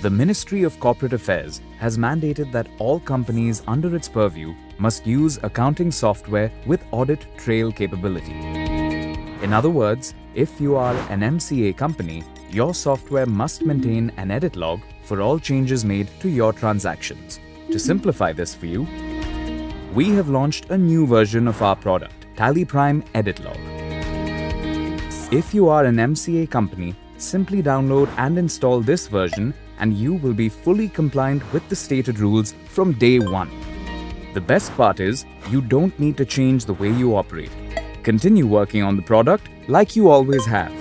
The Ministry of Corporate Affairs has mandated that all companies under its purview must use accounting software with audit trail capability. In other words, if you are an MCA company, your software must maintain an edit log for all changes made to your transactions. To simplify this for you, we have launched a new version of our product, TallyPrime Edit Log. If you are an MCA company, simply download and install this version and you will be fully compliant with the stated rules from day one. The best part is, you don't need to change the way you operate. Continue working on the product like you always have.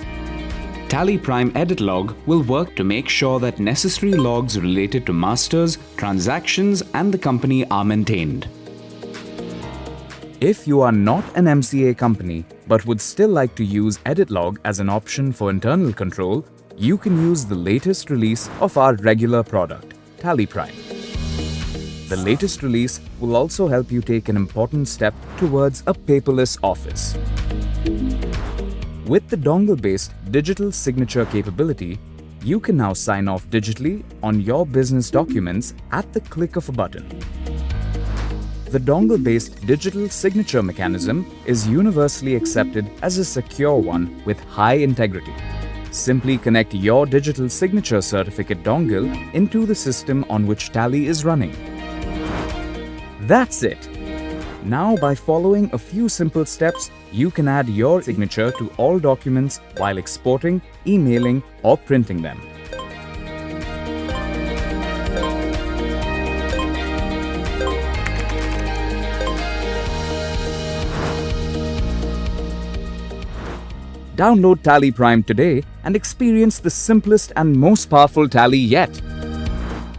TallyPrime Edit Log will work to make sure that necessary logs related to masters, transactions, and the company are maintained. If you are not an MCA company but would still like to use Edit Log as an option for internal control, you can use the latest release of our regular product, TallyPrime. The latest release will also help you take an important step towards a paperless office. With the dongle-based digital signature capability, you can now sign off digitally on your business documents at the click of a button. The dongle-based digital signature mechanism is universally accepted as a secure one with high integrity. Simply connect your digital signature certificate dongle into the system on which Tally is running. That's it! Now, by following a few simple steps, you can add your signature to all documents while exporting, emailing, or printing them. Download TallyPrime today and experience the simplest and most powerful Tally yet.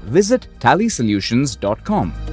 Visit tallysolutions.com.